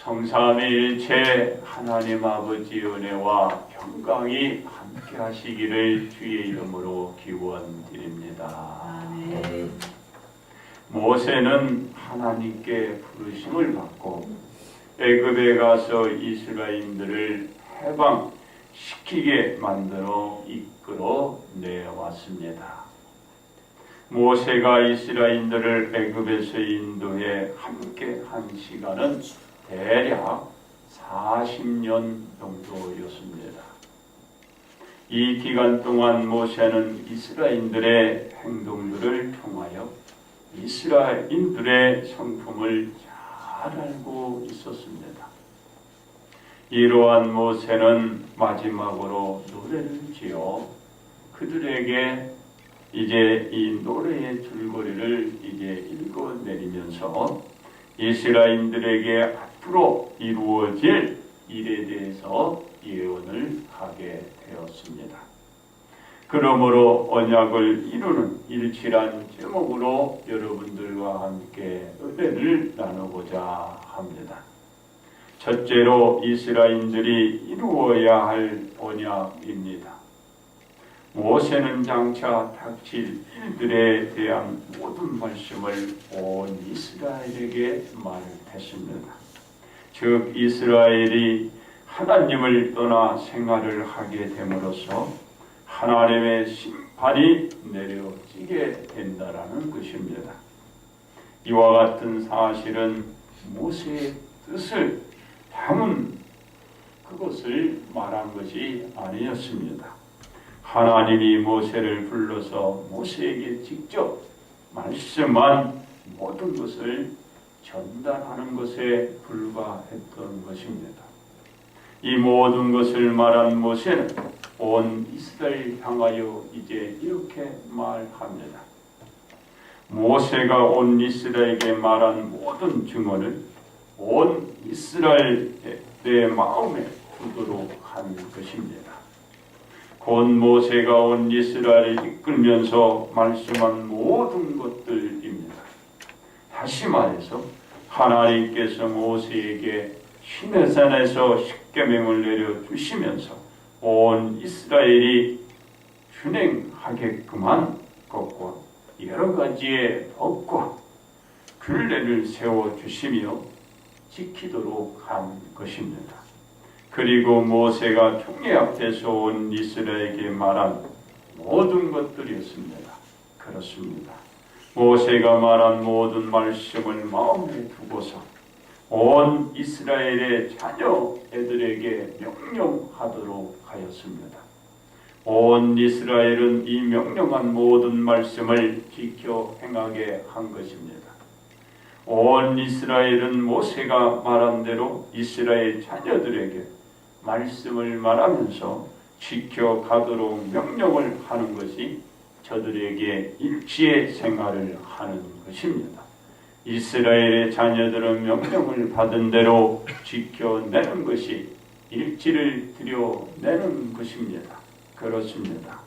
성삼위일체 하나님 아버지 은혜와 평강이 함께 하시기를 주의 이름으로 기원드립니다. 아멘. 모세는 하나님께 부르심을 받고 애굽에 가서 이스라엘인들을 해방시키게 만들어 이끌어 내왔습니다. 모세가 이스라엘인들을 애굽에서 인도해 함께 한 시간은 대략 40년 정도였습니다. 이 기간 동안 모세는 이스라엘인들의 행동들을 통하여 이스라엘인들의 성품을 잘 알고 있었습니다. 이러한 모세는 마지막으로 노래를 지어 그들에게 이제 이 노래의 줄거리를 이제 읽어내리면서 이스라엘인들에게 앞으로 이루어질 일에 대해서 예언을 하게 되었습니다. 그러므로 언약을 이루는 일치란 제목으로 여러분들과 함께 은혜를 나누고자 합니다. 첫째로 이스라엘인들이 이루어야 할 언약입니다. 모세는 장차 닥칠 일들에 대한 모든 말씀을 온 이스라엘에게 말했습니다. 즉 이스라엘이 하나님을 떠나 생활을 하게 됨으로써 하나님의 심판이 내려지게 된다라는 것입니다. 이와 같은 사실은 모세의 뜻을 담은 그것을 말한 것이 아니었습니다. 하나님이 모세를 불러서 모세에게 직접 말씀한 모든 것을 전달하는 것에 불과했던 것입니다. 이 모든 것을 말한 모세는 온 이스라엘 향하여 이제 이렇게 말합니다. 모세가 온 이스라엘에게 말한 모든 증언을 온 이스라엘의 마음에 두도록 한 것입니다. 곧 모세가 온 이스라엘을 이끌면서 말씀한 모든 것들입니다. 다시 말해서 하나님께서 모세에게 시내산에서 십계명을 내려주시면서 온 이스라엘이 준행하게끔 한 것과 여러 가지의 법과 규례를 세워주시며 지키도록 한 것입니다. 그리고 모세가 총회 앞에서 온 이스라엘에게 말한 모든 것들이었습니다. 그렇습니다. 모세가 말한 모든 말씀을 마음에 두고서 온 이스라엘의 자녀 애들에게 명령하도록 하였습니다. 온 이스라엘은 이 명령한 모든 말씀을 지켜 행하게 한 것입니다. 온 이스라엘은 모세가 말한 대로 이스라엘 자녀들에게 말씀을 말하면서 지켜가도록 명령을 하는 것이 저들에게 일치의 생활을 하는 것입니다. 이스라엘의 자녀들은 명령을 받은 대로 지켜내는 것이 일치를 드려내는 것입니다. 그렇습니다.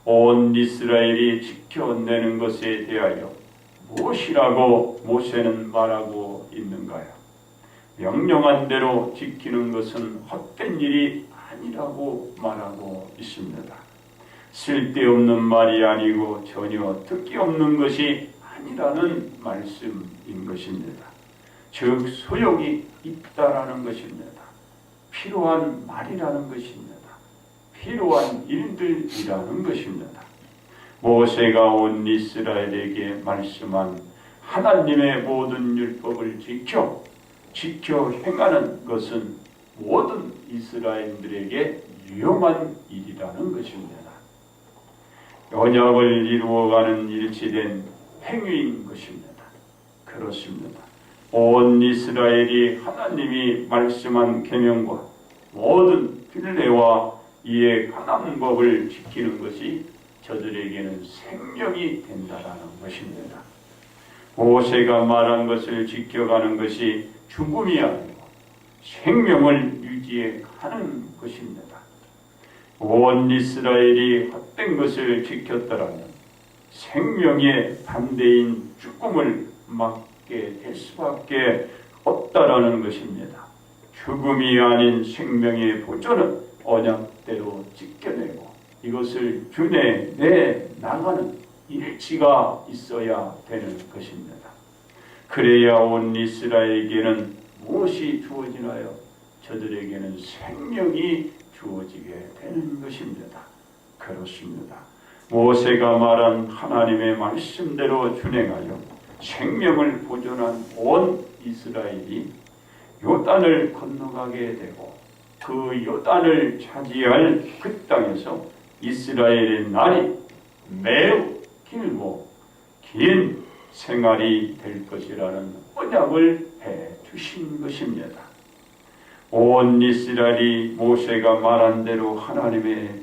온 이스라엘이 지켜내는 것에 대하여 무엇이라고 모세는 말하고 있는가요? 명령한 대로 지키는 것은 헛된 일이 아니라고 말하고 있습니다. 쓸데없는 말이 아니고 전혀 듣기 없는 것이 아니라는 말씀인 것입니다. 즉 소용이 있다라는 것입니다. 필요한 말이라는 것입니다. 필요한 일들이라는 것입니다. 모세가 온 이스라엘에게 말씀한 하나님의 모든 율법을 지켜 행하는 것은 모든 이스라엘들에게 유용한 일이라는 것입니다. 언약을 이루어가는 일치된 행위인 것입니다. 그렇습니다. 온 이스라엘이 하나님이 말씀한 계명과 모든 규례와 이에 관한 법을 지키는 것이 저들에게는 생명이 된다라는 것입니다. 모세가 말한 것을 지켜가는 것이 죽음이 아니고 생명을 유지해 가는 것입니다. 온 이스라엘이 헛된 것을 지켰더라면 생명의 반대인 죽음을 맞게 될 수밖에 없다라는 것입니다. 죽음이 아닌 생명의 보존은 언약대로 지켜내고 이것을 주내 나가는 일치가 있어야 되는 것입니다. 그래야 온 이스라엘에게는 무엇이 주어지나요? 저들에게는 생명이 주어지게 되는 것입니다. 그렇습니다. 모세가 말한 하나님의 말씀대로 준행하여 생명을 보존한 온 이스라엘이 요단을 건너가게 되고 그 요단을 차지할 그 땅에서 이스라엘의 날이 매우 길고 긴 생활이 될 것이라는 언약을 해 주신 것입니다. 온 이스라엘이 모세가 말한 대로 하나님의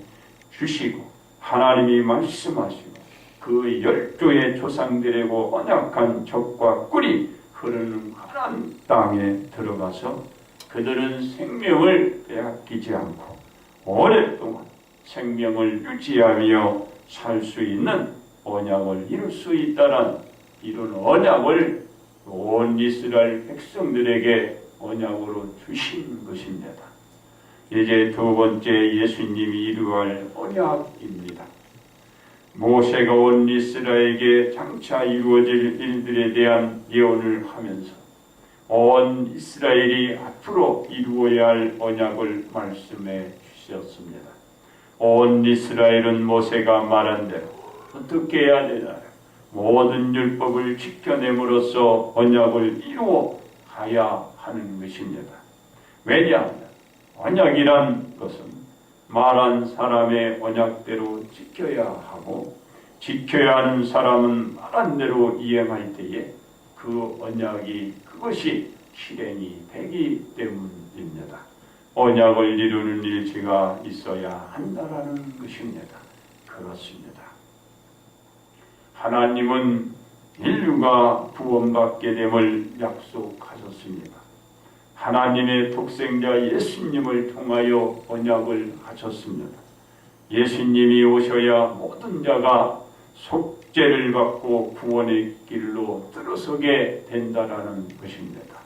주시고 하나님이 말씀하시고 그 12의 조상들에게 언약한 젖과 꿀이 흐르는 가나안 땅에 들어가서 그들은 생명을 빼앗기지 않고 오랫동안 생명을 유지하며 살 수 있는 언약을 이룰 수 있다는 이런 언약을 온 이스라엘 백성들에게 언약으로 주신 것입니다. 이제 두 번째 예수님이 이루어갈 언약입니다. 모세가 온 이스라엘에게 장차 이루어질 일들에 대한 예언을 하면서 온 이스라엘이 앞으로 이루어야 할 언약을 말씀해 주셨습니다. 온 이스라엘은 모세가 말한 대로 어떻게 해야 되나요? 모든 율법을 지켜냄으로써 언약을 이루어 가야 하는 것입니다. 왜냐하면 언약이란 것은 말한 사람의 언약대로 지켜야 하고 지켜야 하는 사람은 말한 대로 이행할 때에 그 언약이 그것이 실행이 되기 때문입니다. 언약을 이루는 일치가 있어야 한다라는 것입니다. 그렇습니다. 하나님은 인류가 구원받게 됨을 약속하셨습니다. 하나님의 독생자 예수님을 통하여 언약을 하셨습니다. 예수님이 오셔야 모든 자가 속죄를 받고 구원의 길로 들어서게 된다라는 것입니다.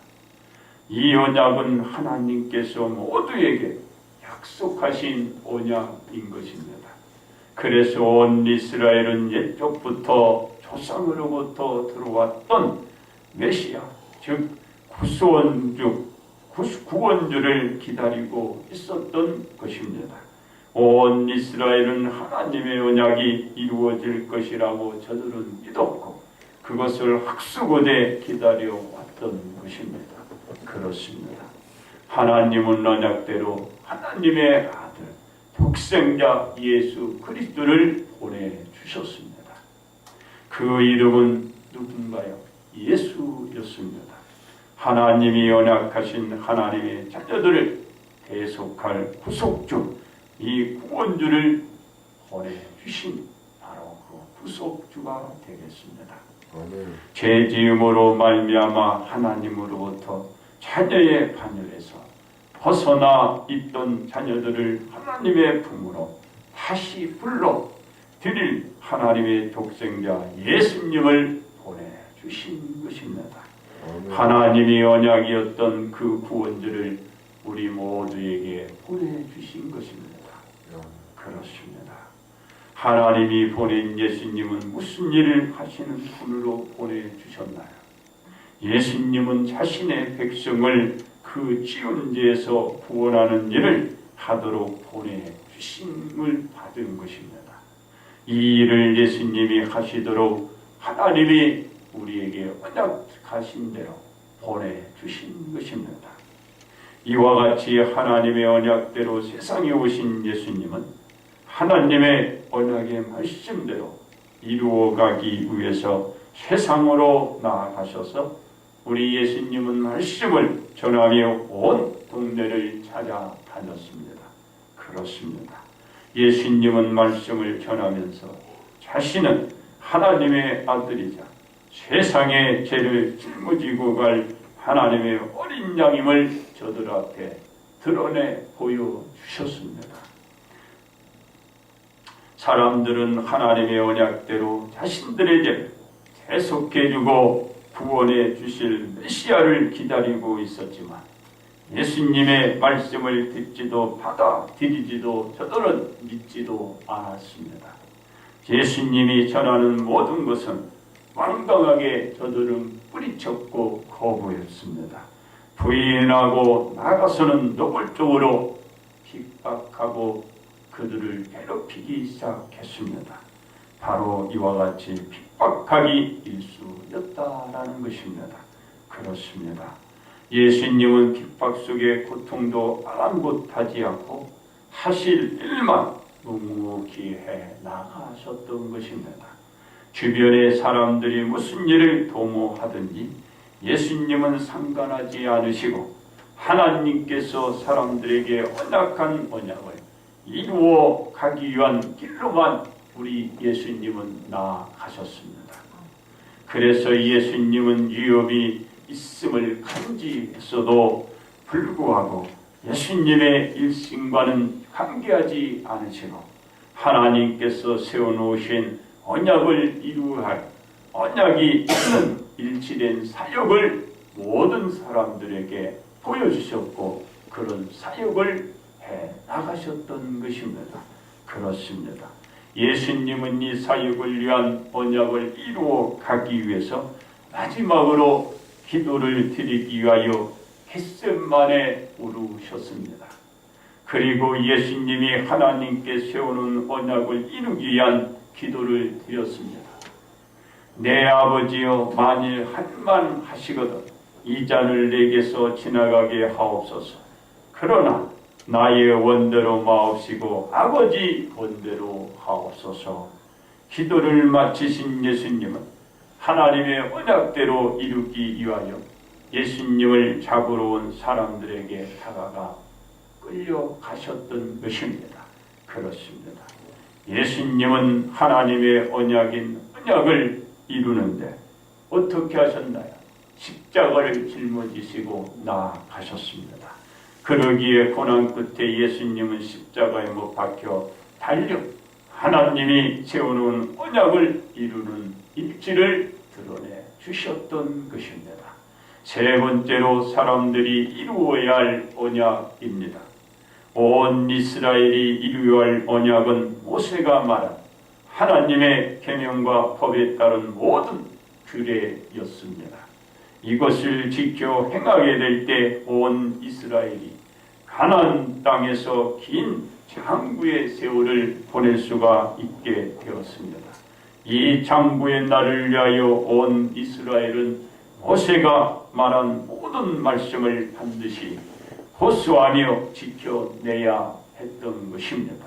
이 언약은 하나님께서 모두에게 약속하신 언약인 것입니다. 그래서 온 이스라엘은 옛적부터 조상으로부터 들어왔던 메시아, 즉 구원주를 기다리고 있었던 것입니다. 온 이스라엘은 하나님의 언약이 이루어질 것이라고 저들은 믿었고 그것을 학수고대 기다려왔던 것입니다. 그렇습니다. 하나님은 언약대로 하나님의 아들 독생자 예수 그리스도를 보내주셨습니다. 그 이름은 누군가요? 예수였습니다. 하나님이 언약하신 하나님의 자녀들을 대속할 구속주, 이 구원주를 보내주신 바로 그 구속주가 되겠습니다. 죄지음으로 말미암아 하나님으로부터 자녀의 반열에서 벗어나 있던 자녀들을 하나님의 품으로 다시 불러 드릴 하나님의 독생자 예수님을 보내주신 것입니다. 하나님이 언약이었던 그 구원주를 우리 모두에게 보내주신 것입니다. 그렇습니다. 하나님이 보낸 예수님은 무슨 일을 하시는 분으로 보내주셨나요? 예수님은 자신의 백성을 그 지원지에서 구원하는 일을 하도록 보내주심을 받은 것입니다. 이 일을 예수님이 하시도록 하나님이 우리에게 언약하신 대로 보내주신 것입니다. 이와 같이 하나님의 언약대로 세상에 오신 예수님은 하나님의 언약의 말씀대로 이루어가기 위해서 세상으로 나아가셔서 우리 예수님은 말씀을 전하며 온 동네를 찾아다녔습니다. 그렇습니다. 예수님은 말씀을 전하면서 자신은 하나님의 아들이자 세상의 죄를 짊어지고 갈 하나님의 어린 양임을 저들 앞에 드러내 보여주셨습니다. 사람들은 하나님의 언약대로 자신들의 죄를 대속해주고 구원해 주실 메시아를 기다리고 있었지만 예수님의 말씀을 듣지도 받아들이지도 저들은 믿지도 않았습니다. 예수님이 전하는 모든 것은 완강하게 저들은 뿌리쳤고 거부했습니다. 부인하고 나가서는 노골적으로 핍박하고 그들을 괴롭히기 시작했습니다. 바로 이와 같이 핍박하기 일쑤였다라는 것입니다. 그렇습니다. 예수님은 핍박 속의 고통도 아랑곳하지 않고 하실 일만 묵묵히 해 나가셨던 것입니다. 주변의 사람들이 무슨 일을 도모하든지 예수님은 상관하지 않으시고 하나님께서 사람들에게 언약한 언약을 이루어 가기 위한 길로만 우리 예수님은 나아가셨습니다. 그래서 예수님은 위협이 있음을 감지했어도 불구하고 예수님의 일심과는 관계하지 않으시고 하나님께서 세워놓으신 언약을 이루어야 할 언약이 있는 일치된 사역을 모든 사람들에게 보여주셨고 그런 사역을 해 나가셨던 것입니다. 그렇습니다. 예수님은 이 사역을 위한 언약을 이루어 가기 위해서 마지막으로 기도를 드리기 위하여 겟세마네에 오르셨습니다. 그리고 예수님이 하나님께 세우는 언약을 이루기 위한 기도를 드렸습니다. 내 아버지여, 만일 한만 하시거든 이 잔을 내게서 지나가게 하옵소서. 그러나 나의 원대로 마옵시고 아버지 원대로 하옵소서. 기도를 마치신 예수님은 하나님의 언약대로 이루기 위하여 예수님을 잡으러 온 사람들에게 다가가 끌려가셨던 것입니다. 그렇습니다. 예수님은 하나님의 언약인 언약을 이루는데 어떻게 하셨나요? 십자가를 짊어지시고 나아가셨습니다. 그러기에 고난 끝에 예수님은 십자가에 못 박혀 달려 하나님이 세워놓은 언약을 이루는 일지를 드러내 주셨던 것입니다. 세 번째로 사람들이 이루어야 할 언약입니다. 온 이스라엘이 이루어야 할 언약은 모세가 말한 하나님의 계명과 법에 따른 모든 규례였습니다. 이것을 지켜 행하게 될 때 온 이스라엘이 가나안 땅에서 긴 장구의 세월을 보낼 수가 있게 되었습니다. 이 장구의 날을 위하여 온 이스라엘은 모세가 말한 모든 말씀을 반드시 호소하며 지켜내야 했던 것입니다.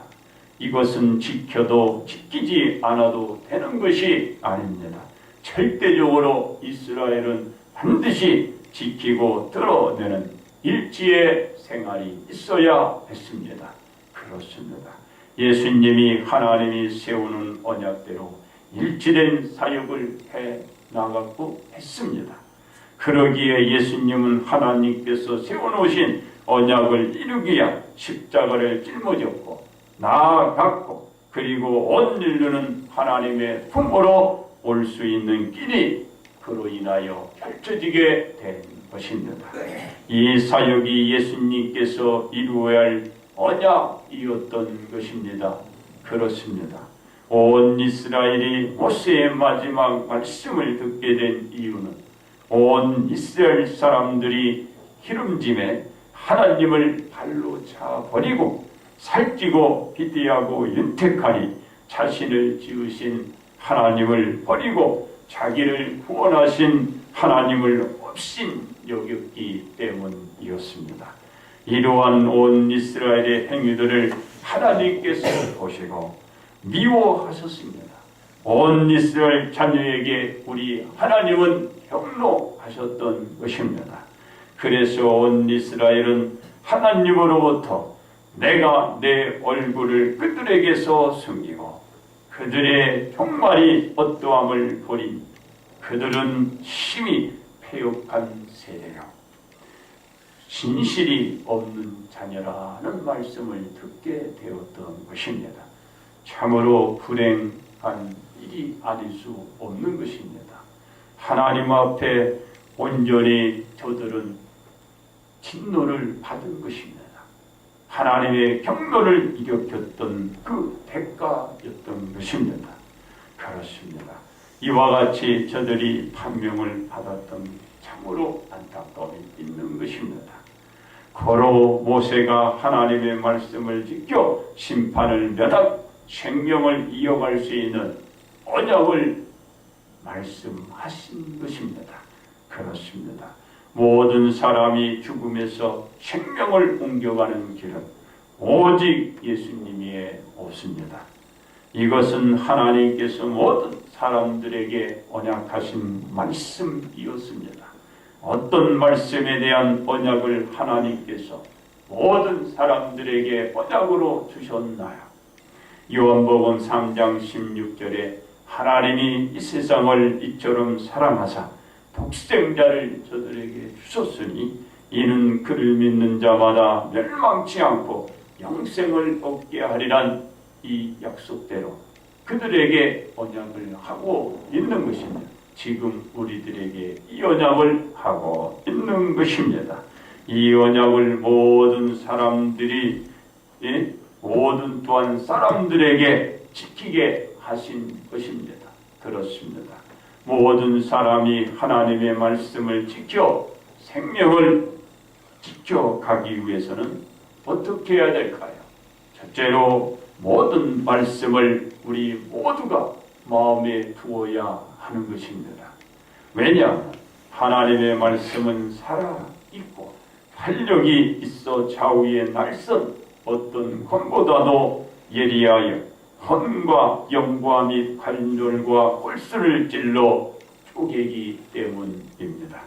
이것은 지켜도 지키지 않아도 되는 것이 아닙니다. 절대적으로 이스라엘은 반드시 지키고 드러내는 일지의 생활이 있어야 했습니다. 그렇습니다. 예수님이 하나님이 세우는 언약대로 일치된 사역을 해 나갔고 했습니다. 그러기에 예수님은 하나님께서 세워놓으신 언약을 이루기 위한 십자가를 짊어졌고 나아갔고 그리고 온 인류는 하나님의 품으로 올 수 있는 길이 그로 인하여 펼쳐지게 된 것입니다. 이 사역이 예수님께서 이루어야 할 언약이었던 것입니다. 그렇습니다. 온 이스라엘이 모세의 마지막 말씀을 듣게 된 이유는 온 이스라엘 사람들이 기름짐에 하나님을 발로 차 버리고 살찌고 비대하고 윤택하니 자신을 지으신 하나님을 버리고 자기를 구원하신 하나님을 없인 여겼기 때문이었습니다. 이러한 온 이스라엘의 행위들을 하나님께서 보시고 미워하셨습니다. 온 이스라엘 자녀에게 우리 하나님은 경노하셨던 것입니다. 그래서 온 이스라엘은 하나님으로부터 내가 내 얼굴을 그들에게서 숨기고 그들의 종말이 어떠함을 보니 그들은 심히 패역한 세대요 진실이 없는 자녀라는 말씀을 듣게 되었던 것입니다. 참으로 불행한 일이 아닐 수 없는 것입니다. 하나님 앞에 온전히 저들은 진노를 받은 것입니다. 하나님의 경로를 일으켰던 그 대가였던 것입니다. 그렇습니다. 이와 같이 저들이 판명을 받았던 게 참으로 안타까움이 있는 것입니다. 고로 모세가 하나님의 말씀을 지켜 심판을 면하고 생명을 이어갈 수 있는 언약을 말씀하신 것입니다. 그렇습니다. 모든 사람이 죽음에서 생명을 옮겨가는 길은 오직 예수님이 없습니다. 이것은 하나님께서 모든 사람들에게 언약하신 말씀이었습니다. 어떤 말씀에 대한 언약을 하나님께서 모든 사람들에게 언약으로 주셨나요? 요한복음 3장 16절에 하나님이 이 세상을 이처럼 사랑하사 독생자를 저들에게 주셨으니 이는 그를 믿는 자마다 멸망치 않고 영생을 얻게 하리란 이 약속대로 그들에게 언약을 하고 있는 것입니다. 지금 우리들에게 이 언약을 하고 있는 것입니다. 이 언약을 모든 사람들이 모든 또한 사람들에게 지키게 하신 것입니다. 그렇습니다. 모든 사람이 하나님의 말씀을 지켜 생명을 지켜가기 위해서는 어떻게 해야 될까요? 첫째로 모든 말씀을 우리 모두가 마음에 두어야 하는 것입니다. 왜냐하면 하나님의 말씀은 살아있고 활력이 있어 좌우에 날선 어떤 검보다도 예리하여 혼과 영과 및 관절과 골수를 찔러 쪼개기 때문입니다.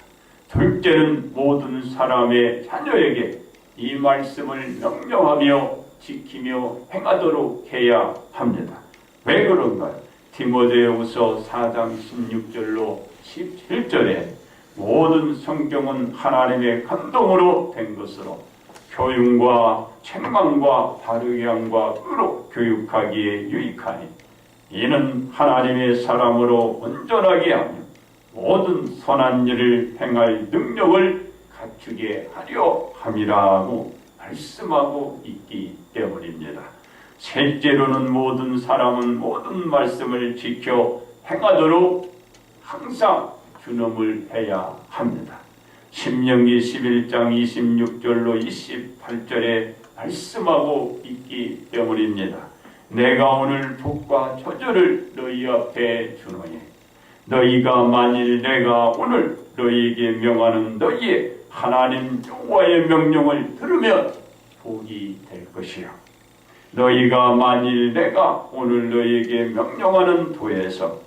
둘째는 모든 사람의 자녀에게 이 말씀을 명령하며 지키며 행하도록 해야 합니다. 왜 그런가요? 디모데후서 4장 16절로 17절에 모든 성경은 하나님의 감동으로 된 것으로 교육과 책망과 바르게 함과 의로 교육하기에 유익하니 이는 하나님의 사람으로 온전하게 하며 모든 선한 일을 행할 능력을 갖추게 하려 함이라고 말씀하고 있기 때문입니다. 셋째로는 모든 사람은 모든 말씀을 지켜 행하도록 항상 준엄을 해야 합니다. 신명기 11장 26절로 28절에 말씀하고 있기 때문입니다. 내가 오늘 복과 저절을 너희 앞에 주노니 너희가 만일 내가 오늘 너희에게 명하는 너희의 하나님 여호와의 명령을 들으면 복이 될 것이요 너희가 만일 내가 오늘 너희에게 명령하는 도에서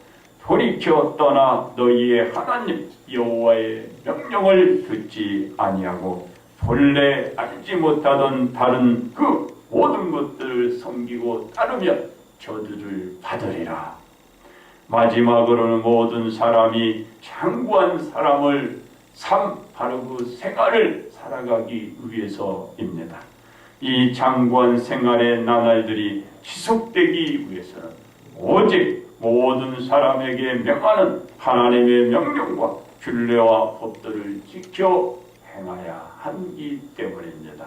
돌이켜 떠나 너희의 하나님 여호와의 명령을 듣지 아니하고 본래 알지 못하던 다른 그 모든 것들을 섬기고 따르면 저주를 받으리라. 마지막으로는 모든 사람이 장구한 사람을 바로 그 생활을 살아가기 위해서입니다. 이 장구한 생활의 나날들이 지속되기 위해서는 오직 모든 사람에게 명하는 하나님의 명령과 균례와 법들을 지켜 행하야 하기 때문입니다.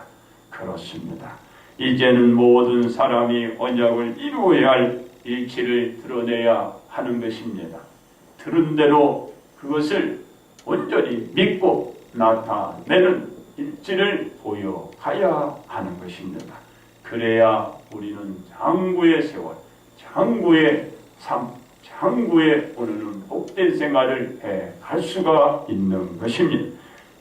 그렇습니다. 이제는 모든 사람이 언약을 이루어야 할 일치를 드러내야 하는 것입니다. 들은 대로 그것을 온전히 믿고 나타내는 일치를 보여가야 하는 것입니다. 그래야 우리는 장구의 세월, 장구의 삶, 장구에 오르는 복된 생활을 해갈 수가 있는 것입니다.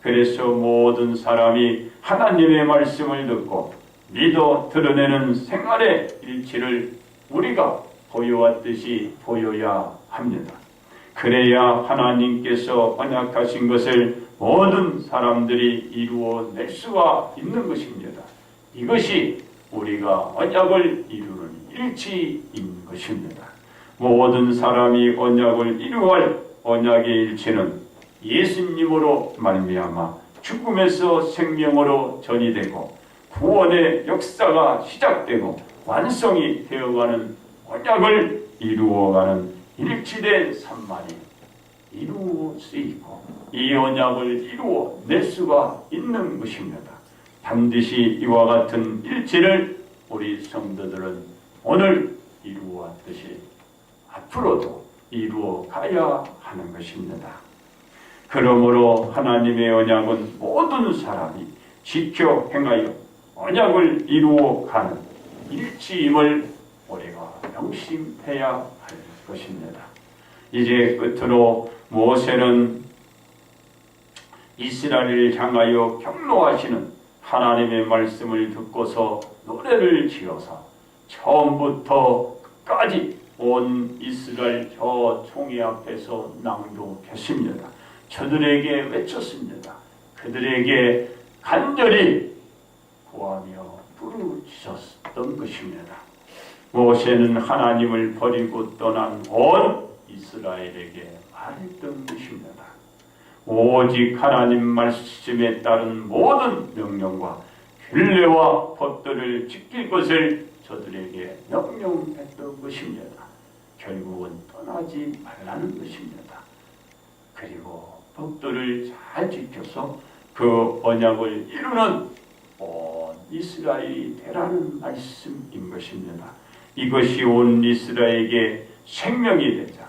그래서 모든 사람이 하나님의 말씀을 듣고 믿어 드러내는 생활의 일치를 우리가 보여왔듯이 보여야 합니다. 그래야 하나님께서 언약하신 것을 모든 사람들이 이루어낼 수가 있는 것입니다. 이것이 우리가 언약을 이루는 일치인 것입니다. 모든 사람이 언약을 이루어할 언약의 일치는 예수님으로 말미암아 죽음에서 생명으로 전이되고 구원의 역사가 시작되고 완성이 되어가는 언약을 이루어가는 일치된 삶만이 이루어 수 있고 이 언약을 이루어 낼 수가 있는 것입니다. 반드시 이와 같은 일치를 우리 성도들은 오늘 이루었듯이 앞으로도 이루어 가야 하는 것입니다. 그러므로 하나님의 언약은 모든 사람이 지켜 행하여 언약을 이루어 가는 일치임을 우리가 명심해야 할 것입니다. 이제 끝으로 모세는 이스라엘을 향하여 경로하시는 하나님의 말씀을 듣고서 노래를 지어서 처음부터 끝까지 온 이스라엘 저 총회 앞에서 낭독했습니다. 저들에게 외쳤습니다. 그들에게 간절히 구하며 부르짖었던 것입니다. 모세는 하나님을 버리고 떠난 온 이스라엘에게 말했던 것입니다. 오직 하나님 말씀에 따른 모든 명령과 율례와 법도를 지킬 것을 저들에게 명령했던 것입니다. 결국은 떠나지 말라는 것입니다. 그리고 법도를 잘 지켜서 그 언약을 이루는 온 이스라엘이 되라는 말씀인 것입니다. 이것이 온 이스라엘에게 생명이 되자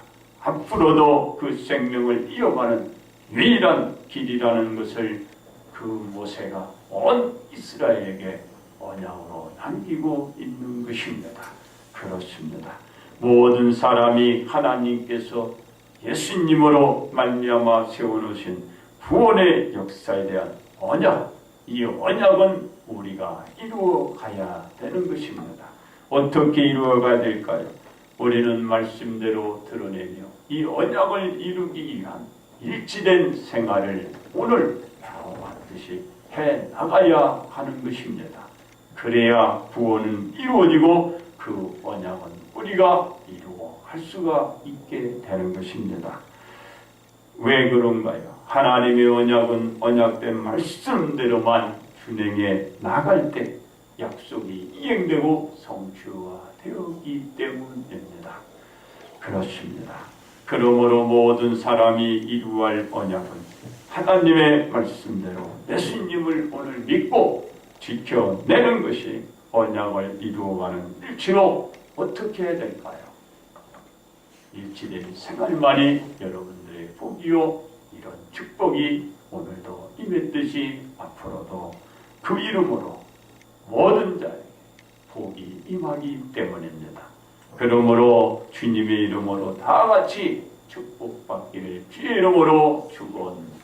앞으로도 그 생명을 이어가는 유일한 길이라는 것을 그 모세가 온 이스라엘에게 언약으로 남기고 있는 것입니다. 그렇습니다. 모든 사람이 하나님께서 예수님으로 말미암아 세워놓으신 구원의 역사에 대한 언약, 이 언약은 우리가 이루어 가야 되는 것입니다. 어떻게 이루어 가야 될까요? 우리는 말씀대로 드러내며 이 언약을 이루기 위한 일치된 생활을 오늘 바로 반드시 해 나가야 하는 것입니다. 그래야 구원은 이루어지고 그 언약은 우리가 이루어 할 수가 있게 되는 것입니다. 왜 그런가요? 하나님의 언약은 언약된 말씀대로만 준행해 나갈 때 약속이 이행되고 성취화되었기 때문입니다. 그렇습니다. 그러므로 모든 사람이 이루어야 할 언약은 하나님의 말씀대로 예수님을 오늘 믿고 지켜내는 것이 언약을 이루어가는 일치로 어떻게 해야 될까요? 일치된 생활만이 여러분들의 복이요 이런 축복이 오늘도 임했듯이 앞으로도 그 이름으로 모든 자에게 복이 임하기 때문입니다. 그러므로 주님의 이름으로 다 같이 축복받기를 주의 이름으로 축원합니다.